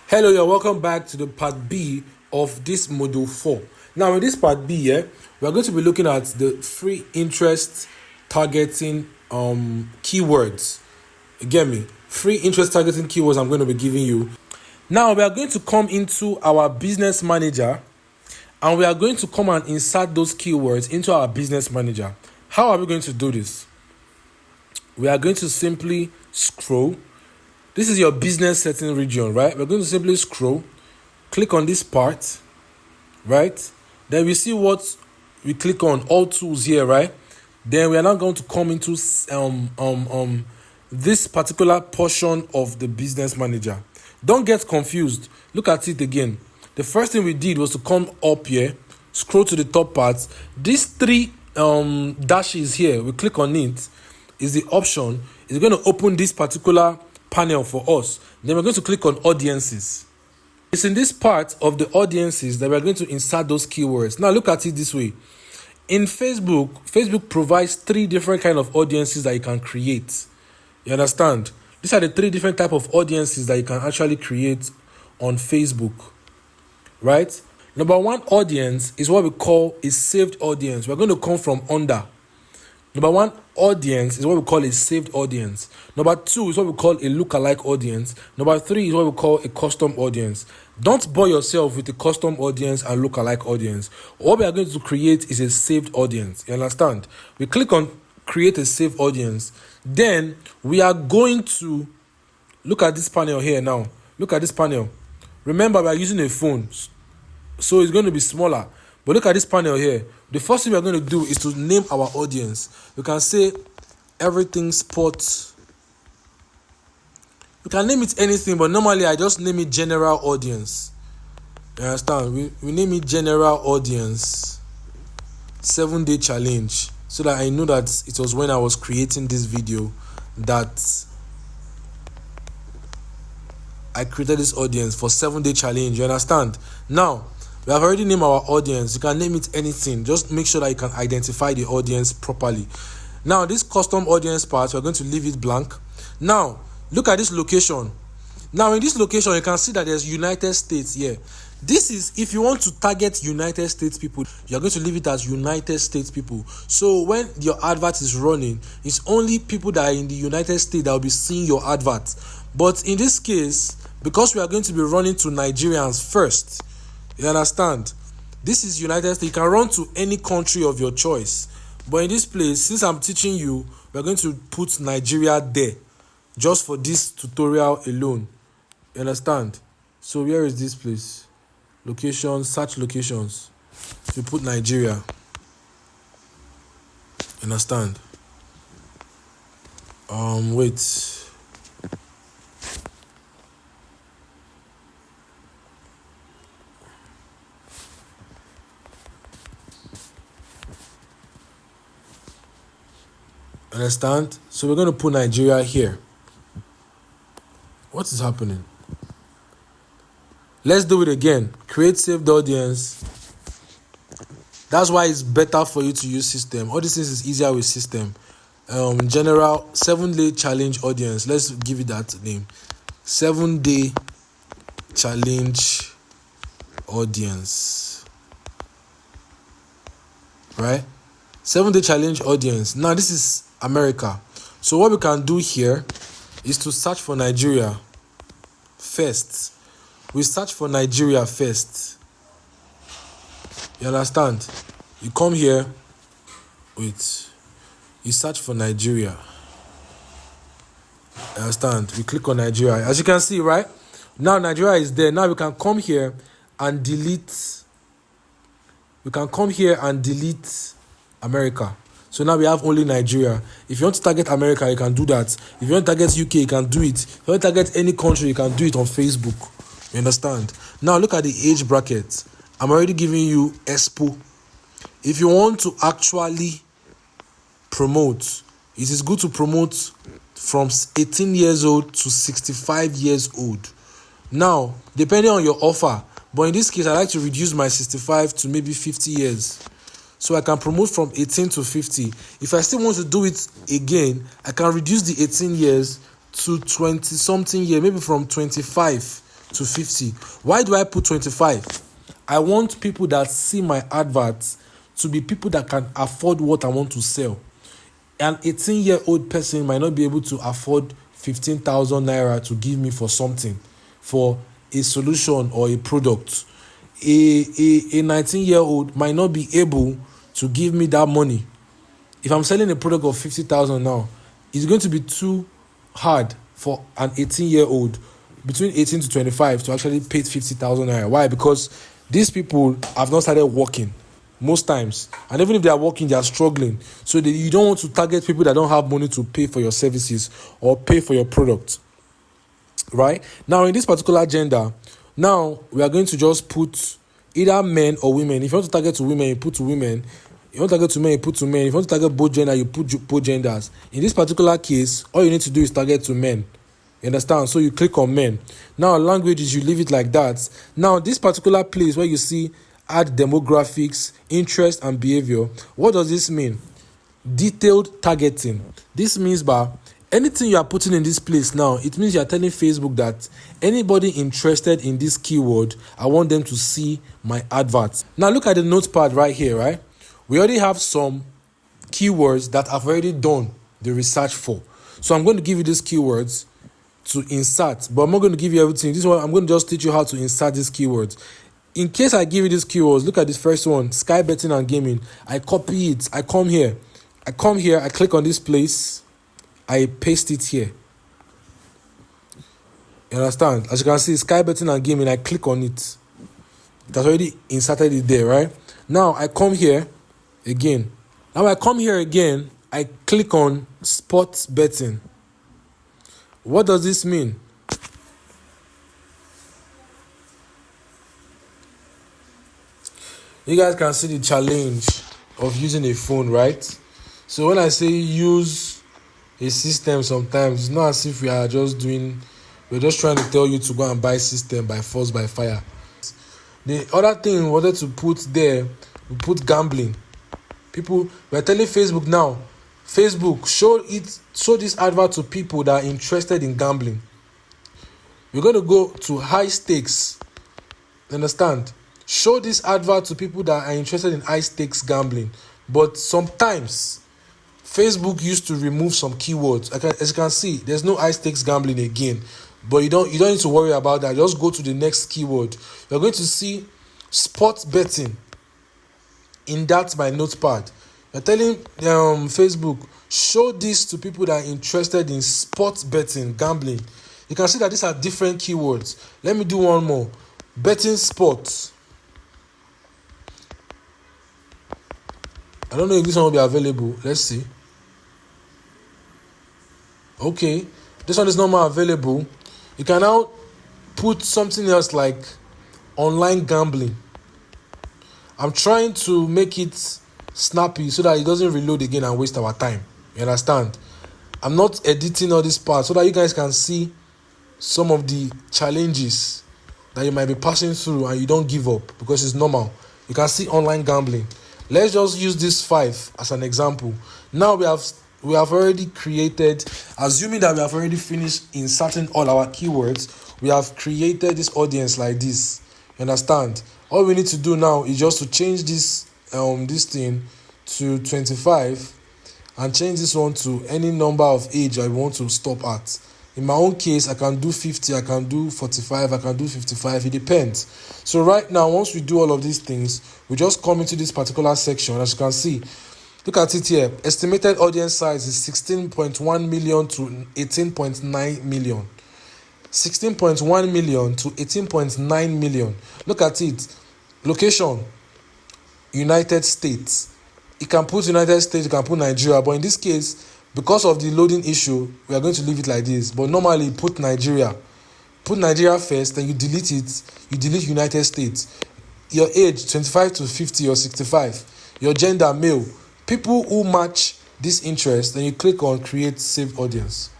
Hello, you're welcome back to the part B of this module 4. Now, in this part B, we are going to be looking at the free interest targeting keywords. You get me? Free interest targeting keywords I'm going to be giving you. Now, we are going to come into our business manager and we are going to come and insert those keywords into our business manager. How are we going to do this? We are going to simply scroll. This is your business setting region, right? We're going to simply scroll, click on this part, right? Then we see what we click on, all tools here, right? Then we are now going to come into this particular portion of the business manager. Don't get confused. Look at it again. The first thing we did was to come up here, scroll to the top part. These three dashes here, we click on it, is the option. It's going to open this particular panel for us. Then we're going to click on audiences. It's in this part of the audiences that we're going to insert those keywords. Now look at it this way. In Facebook provides three different kind of audiences that you can create. You understand? These are the three different type of audiences that you can actually create on Facebook, right? Number one audience is what we call a saved audience. We're going to come from under. Number one audience is what we call a saved audience. Number two is what we call a lookalike audience. Number three is what we call a custom audience. Don't bore yourself with a custom audience and lookalike audience. What we are going to create is a saved audience. You understand? We click on create a saved audience. Then we are going to look at this panel here now. Look at this panel. Remember, we are using a phone, so it's going to be smaller. But look at this panel here. The first thing we are going to do is to name our audience. We can say everything sports. We can name it anything, but normally I just name it general audience. You understand? We name it general audience 7-day challenge, so that I know that it was when I was creating this video that I created this audience for 7-day challenge. You understand? Now, we have already named our audience. You can name it anything. Just make sure that you can identify the audience properly. Now, this custom audience part, we're going to leave it blank. Now, look at this location. Now, in this location, you can see that there's United States here. This is if you want to target United States people, you're going to leave it as United States people. So when your advert is running, it's only people that are in the United States that will be seeing your advert. But in this case, because we are going to be running to Nigerians first, you understand? This is United States. You can run to any country of your choice. But in this place, since I'm teaching you, we're going to put Nigeria there just for this tutorial alone. You understand? So where is this place? Locations, search locations. You put Nigeria. Understand? Wait. Understand? So we're going to put Nigeria here. What is happening? Let's do it again. Create saved audience. That's why it's better for you to use system. All these things is easier with system. General 7-day challenge audience. Let's give it that name. 7-day challenge audience. Right? 7-day challenge audience. Now this is America. So what we can do here is to search for Nigeria first. We search for Nigeria first. You understand? You come here with, you search for Nigeria. You understand? We click on Nigeria. As you can see, right? Now Nigeria is there. Now we can come here and delete. We can come here and delete America. So now we have only Nigeria. If you want to target America, you can do that. If you want to target UK, you can do it. If you want to target any country, you can do it on Facebook. You understand? Now look at the age bracket. I'm already giving you Expo. If you want to actually promote, it is good to promote from 18 years old to 65 years old. Now, depending on your offer, but in this case, I like to reduce my 65 to maybe 50 years. So I can promote from 18 to 50. If I still want to do it again, I can reduce the 18 years to 20 something year, maybe from 25 to 50. Why do I put 25? I want people that see my adverts to be people that can afford what I want to sell. An 18-year-old person might not be able to afford 15,000 naira to give me for something, for a solution or a product. A 19-year-old might not be able to give me that money. If I'm selling a product of 50,000 now, it's going to be too hard for an 18-year-old between 18 to 25 to actually pay 50,000 naira. Why? Because these people have not started working most times, and even if they are working, they are struggling. So you don't want to target people that don't have money to pay for your services or pay for your product, right? Now, in this particular gender, now we are going to just put either men or women. If you want to target to women, you put to women. If you want to target to men, you put to men. If you want to target both gender, you put both genders. In this particular case, all you need to do is target to men. You understand? So you click on men. Now, languages, you leave it like that. Now, this particular place where you see add demographics, interest, and behavior, what does this mean? Detailed targeting. This means by anything you are putting in this place now, it means you are telling Facebook that anybody interested in this keyword, I want them to see my adverts. Now look at the notepad right here, right? We already have some keywords that I've already done the research for. So I'm going to give you these keywords to insert, but I'm not going to give you everything. This one, I'm going to just teach you how to insert these keywords. In case I give you these keywords, look at this first one, Sky Betting and Gaming. I copy it. I come here, I click on this place, I paste it here. You understand? As you can see, Sky Betting and Gaming, I click on it. It has already inserted it there, right? Now I come here again. I click on Sports Betting. What does this mean? You guys can see the challenge of using a phone, right? So when I say use a system, sometimes it's not as if we're just trying to tell you to go and buy system by force, by fire. The other thing we wanted to put there, we put gambling. We're telling Facebook now, Facebook, show this advert to people that are interested in gambling. We're going to go to high stakes. Understand? Show this advert to people that are interested in high stakes gambling. But sometimes Facebook used to remove some keywords. As you can see, there's no high stakes gambling again. But you don't need to worry about that. Just go to the next keyword. You're going to see sports betting in that my notepad. You're telling Facebook, show this to people that are interested in sports betting, gambling. You can see that these are different keywords. Let me do one more. Betting sports. I don't know if this one will be available. Let's see. Okay. This one is not more available. You can now put something else like online gambling. I'm trying to make it snappy so that it doesn't reload again and waste our time. You understand? I'm not editing all this part so that you guys can see some of the challenges that you might be passing through and you don't give up because it's normal. You can see online gambling. Let's just use this 5 as an example. Now we have already created, assuming that we have already finished inserting all our keywords, we have created this audience like this. You understand? All we need to do now is just to change this thing to 25 and change this one to any number of age I want to stop at. In my own case, I can do 50, I can do 45, I can do 55. It depends. So right now, once we do all of these things, we just come into this particular section. As you can see, look at it here. Estimated audience size is 16.1 million to 18.9 million. 16.1 million to 18.9 million. Look at it. Location, United States. You can put United States, you can put Nigeria, but in this case, because of the loading issue, we are going to leave it like this. But normally, put Nigeria. Put Nigeria first, then you delete it. You delete United States. Your age, 25 to 50 or 65. Your gender, male. People who match this interest, then you click on Create Save Audience.